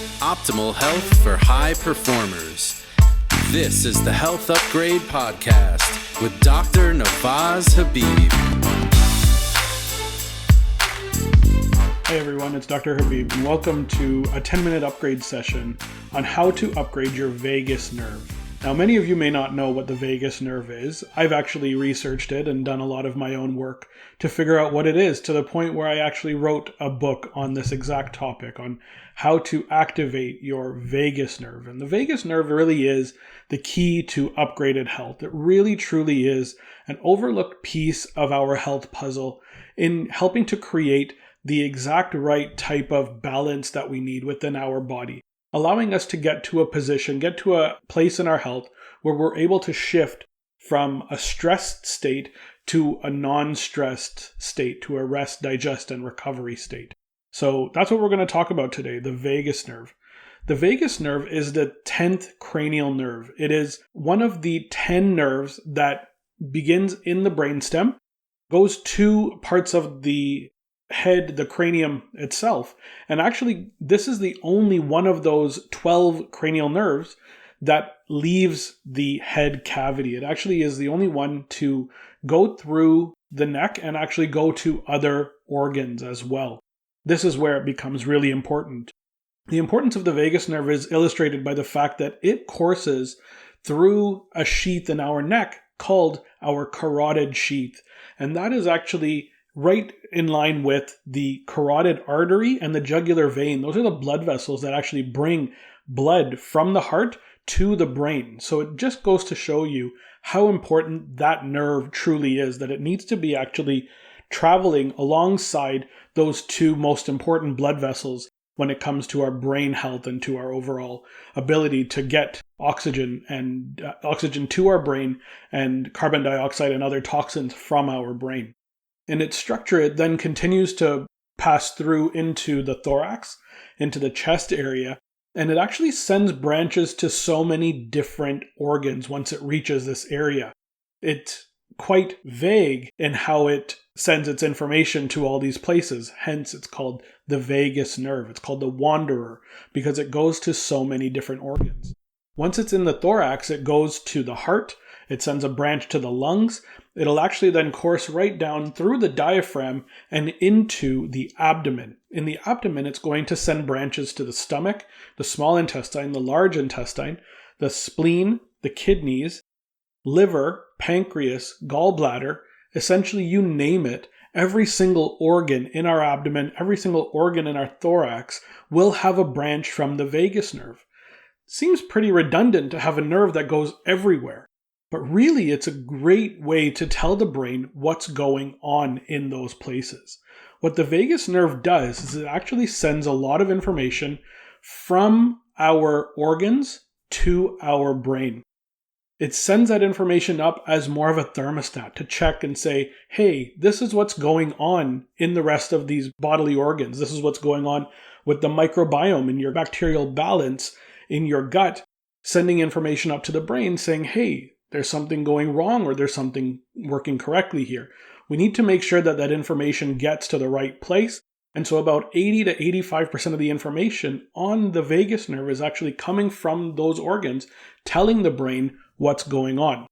Optimal health for high performers. This is the Health Upgrade Podcast with Dr. Navaz Habib. Hey everyone, it's Dr. Habib, and welcome to a 10-minute upgrade session on how to upgrade your vagus nerve. Now, many of you may not know what the vagus nerve is. I've actually researched it and done a lot of my own work to figure out what it is, to the point where I actually wrote a book on this exact topic, on how to activate your vagus nerve. And the vagus nerve really is the key to upgraded health. It really truly is an overlooked piece of our health puzzle in helping to create the exact right type of balance that we need within our body, allowing us to get to a position, get to a place in our health where we're able to shift from a stressed state to a non-stressed state, to a rest, digest, and recovery state. So that's what we're going to talk about today, the vagus nerve. The vagus nerve is the 10th cranial nerve. It is one of the 10 nerves that begins in the brainstem, goes to parts of the head, the cranium itself. And actually, this is the only one of those 12 cranial nerves that leaves the head cavity. It actually is the only one to go through the neck and actually go to other organs as well. This is where it becomes really important. The importance of the vagus nerve is illustrated by the fact that it courses through a sheath in our neck called our carotid sheath. And that is actually right in line with the carotid artery and the jugular vein. Those are the blood vessels that actually bring blood from the heart to the brain. So it just goes to show you how important that nerve truly is, that it needs to be actually traveling alongside those two most important blood vessels when it comes to our brain health and to our overall ability to get oxygen to our brain and carbon dioxide and other toxins from our brain. In its structure, it then continues to pass through into the thorax, into the chest area, and it actually sends branches to so many different organs once it reaches this area. It's quite vague in how it sends its information to all these places, hence it's called the vagus nerve. It's called the wanderer because it goes to so many different organs. Once it's in the thorax, it goes to the heart, it sends a branch to the lungs. It'll actually then course right down through the diaphragm and into the abdomen. In the abdomen, it's going to send branches to the stomach, the small intestine, the large intestine, the spleen, the kidneys, liver, pancreas, gallbladder, essentially you name it. Every single organ in our abdomen, every single organ in our thorax will have a branch from the vagus nerve. Seems pretty redundant to have a nerve that goes everywhere. But really, it's a great way to tell the brain what's going on in those places. What the vagus nerve does is it actually sends a lot of information from our organs to our brain. It sends that information up as more of a thermostat to check and say, hey, this is what's going on in the rest of these bodily organs. This is what's going on with the microbiome and your bacterial balance in your gut, sending information up to the brain saying, hey, there's something going wrong or there's something working correctly here. We need to make sure that that information gets to the right place. And so about 80 to 85% of the information on the vagus nerve is actually coming from those organs, telling the brain what's going on.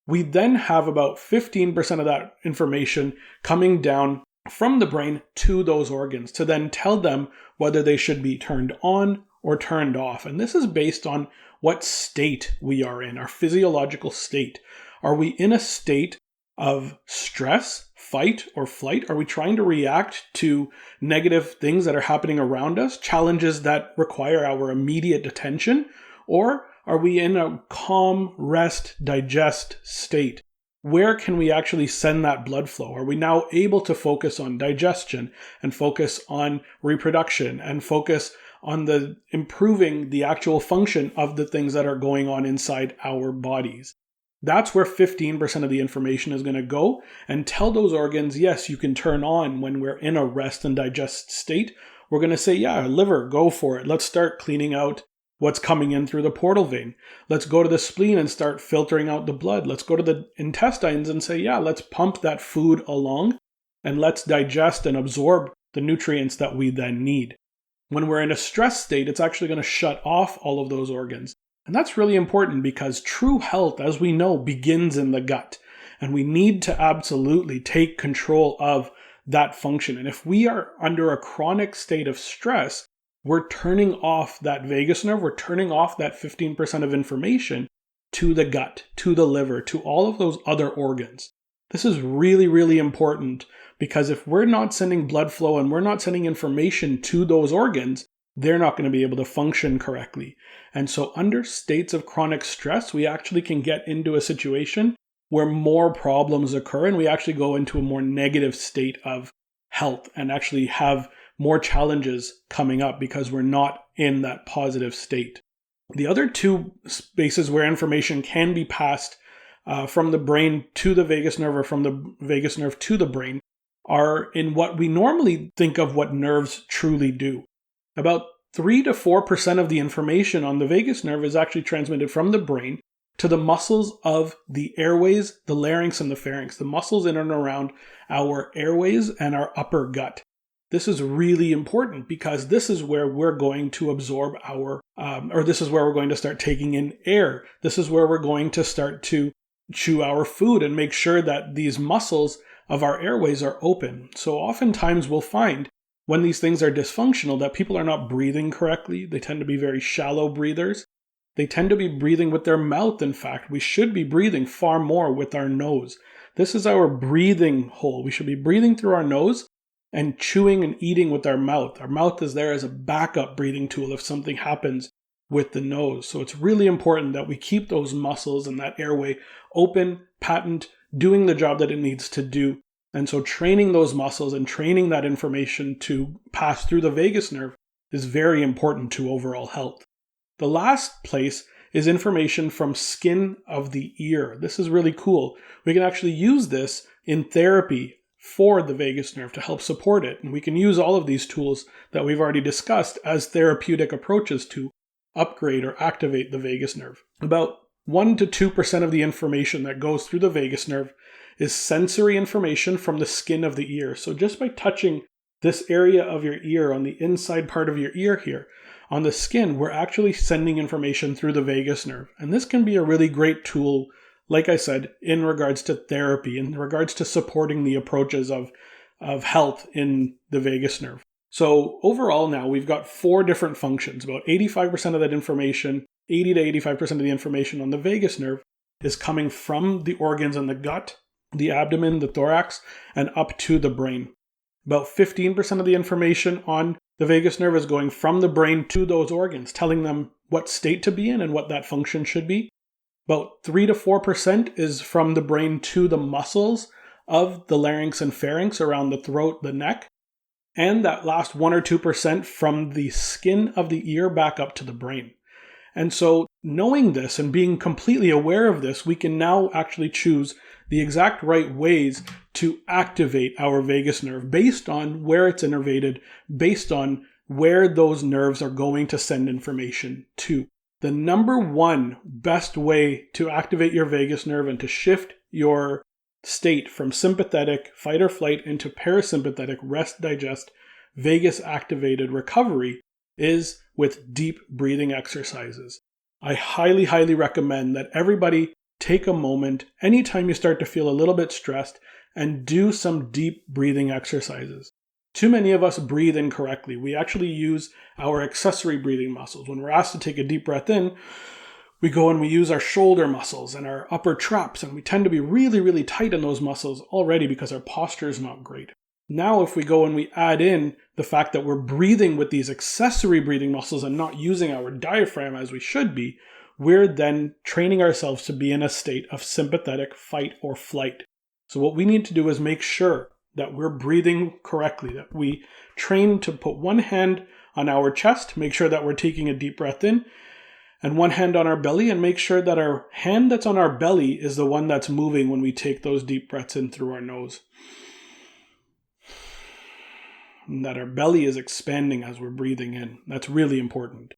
We then have about 15% of that information coming down from the brain to those organs to then tell them whether they should be turned on or turned off. And this is based on what state we are in, our physiological state. Are we in a state of stress, fight, or flight? Are we trying to react to negative things that are happening around us, challenges that require our immediate attention? Or are we in a calm, rest, digest state? Where can we actually send that blood flow? Are we now able to focus on digestion and focus on reproduction and focus on the improving the actual function of the things that are going on inside our bodies? That's where 15% of the information is going to go and tell those organs, yes, you can turn on when we're in a rest and digest state. We're going to say, yeah, liver, go for it. Let's start cleaning out what's coming in through the portal vein. Let's go to the spleen and start filtering out the blood. Let's go to the intestines and say, yeah, let's pump that food along and let's digest and absorb the nutrients that we then need. When we're in a stress state, it's actually going to shut off all of those organs. And that's really important because true health, as we know, begins in the gut. And we need to absolutely take control of that function. And if we are under a chronic state of stress, we're turning off that vagus nerve, we're turning off that 15% of information to the gut, to the liver, to all of those other organs. This is really, really important because if we're not sending blood flow and we're not sending information to those organs, they're not going to be able to function correctly. And so under states of chronic stress, we actually can get into a situation where more problems occur and we actually go into a more negative state of health and actually have more challenges coming up because we're not in that positive state. The other two spaces where information can be passed from the brain to the vagus nerve or from the vagus nerve to the brain are in what we normally think of what nerves truly do. About 3 to 4% of the information on the vagus nerve is actually transmitted from the brain to the muscles of the airways, the larynx, and the pharynx, the muscles in and around our airways and our upper gut. This is really important because this is where we're going to absorb this is where we're going to start taking in air. This is where we're going to start to chew our food and make sure that these muscles of our airways are open. So oftentimes we'll find when these things are dysfunctional that people are not breathing correctly. They tend to be very shallow breathers. They tend to be breathing with their mouth, in fact. We should be breathing far more with our nose. This is our breathing hole. We should be breathing through our nose and chewing and eating with our mouth. Our mouth is there as a backup breathing tool if something happens with the nose. So it's really important that we keep those muscles and that airway open, patent, doing the job that it needs to do. And so training those muscles and training that information to pass through the vagus nerve is very important to overall health. The last place is information from skin of the ear. This is really cool. We can actually use this in therapy for the vagus nerve to help support it. And we can use all of these tools that we've already discussed as therapeutic approaches to upgrade or activate the vagus nerve. About 1 to 2% of the information that goes through the vagus nerve is sensory information from the skin of the ear. So just by touching this area of your ear on the inside part of your ear here, on the skin, we're actually sending information through the vagus nerve. And this can be a really great tool, like I said, in regards to therapy, in regards to supporting the approaches of health in the vagus nerve. So overall now, we've got 4 different functions. About 85% of that information, 80 to 85% of the information on the vagus nerve is coming from the organs in the gut, the abdomen, the thorax, and up to the brain. About 15% of the information on the vagus nerve is going from the brain to those organs, telling them what state to be in and what that function should be. About 3 to 4% is from the brain to the muscles of the larynx and pharynx around the throat, the neck. And that last 1 or 2% from the skin of the ear back up to the brain. And so knowing this and being completely aware of this, we can now actually choose the exact right ways to activate our vagus nerve based on where it's innervated, based on where those nerves are going to send information to. The number one best way to activate your vagus nerve and to shift your state from sympathetic fight or flight into parasympathetic rest, digest, vagus activated recovery is with deep breathing exercises. I highly, highly recommend that everybody take a moment anytime you start to feel a little bit stressed and do some deep breathing exercises. Too many of us breathe incorrectly. We actually use our accessory breathing muscles. When we're asked to take a deep breath in, we go and we use our shoulder muscles and our upper traps, and we tend to be really, really tight in those muscles already because our posture is not great. Now, if we go and we add in the fact that we're breathing with these accessory breathing muscles and not using our diaphragm as we should be, we're then training ourselves to be in a state of sympathetic fight or flight. So what we need to do is make sure that we're breathing correctly, that we train to put one hand on our chest, make sure that we're taking a deep breath in, and one hand on our belly, and make sure that our hand that's on our belly is the one that's moving when we take those deep breaths in through our nose. And that our belly is expanding as we're breathing in. That's really important.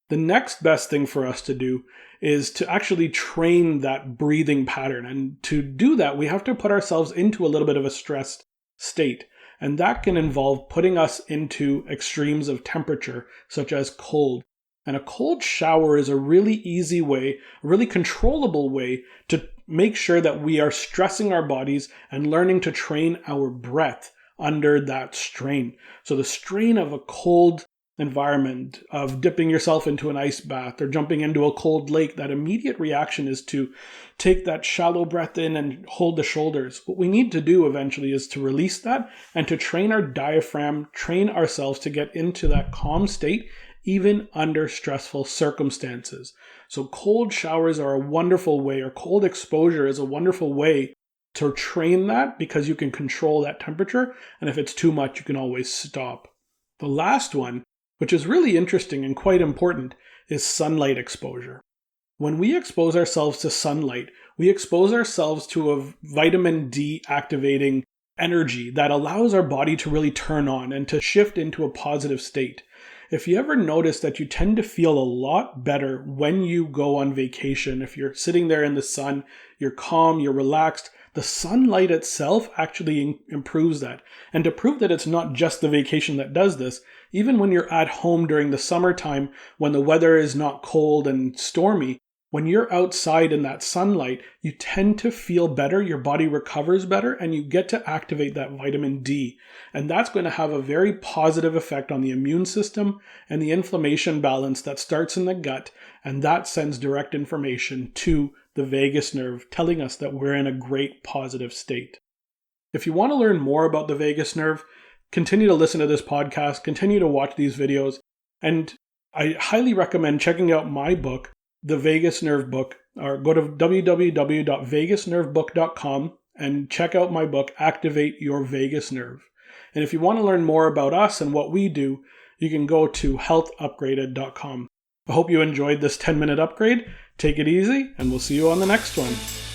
The next best thing for us to do is to actually train that breathing pattern. And to do that, we have to put ourselves into a little bit of a stressed state. And that can involve putting us into extremes of temperature, such as cold. And a cold shower is a really easy way, a really controllable way to make sure that we are stressing our bodies and learning to train our breath under that strain. So the strain of a cold environment, of dipping yourself into an ice bath or jumping into a cold lake, that immediate reaction is to take that shallow breath in and hold the shoulders. What we need to do eventually is to release that and to train our diaphragm, train ourselves to get into that calm state, even under stressful circumstances. So cold showers are a wonderful way, or cold exposure is a wonderful way to train that, because you can control that temperature. And if it's too much, you can always stop. The last one, which is really interesting and quite important, is sunlight exposure. When we expose ourselves to sunlight, we expose ourselves to a vitamin D activating energy that allows our body to really turn on and to shift into a positive state. If you ever notice that you tend to feel a lot better when you go on vacation, if you're sitting there in the sun, you're calm, you're relaxed, the sunlight itself actually improves that. And to prove that it's not just the vacation that does this, even when you're at home during the summertime, when the weather is not cold and stormy, when you're outside in that sunlight, you tend to feel better, your body recovers better, and you get to activate that vitamin D. And that's going to have a very positive effect on the immune system and the inflammation balance that starts in the gut, and that sends direct information to the vagus nerve, telling us that we're in a great positive state. If you want to learn more about the vagus nerve, continue to listen to this podcast, continue to watch these videos, and I highly recommend checking out my book, The Vagus Nerve Book, or go to www.vagusnervebook.com and check out my book, Activate Your Vagus Nerve. And if you want to learn more about us and what we do, you can go to healthupgraded.com. I hope you enjoyed this 10-minute upgrade. Take it easy, and we'll see you on the next one.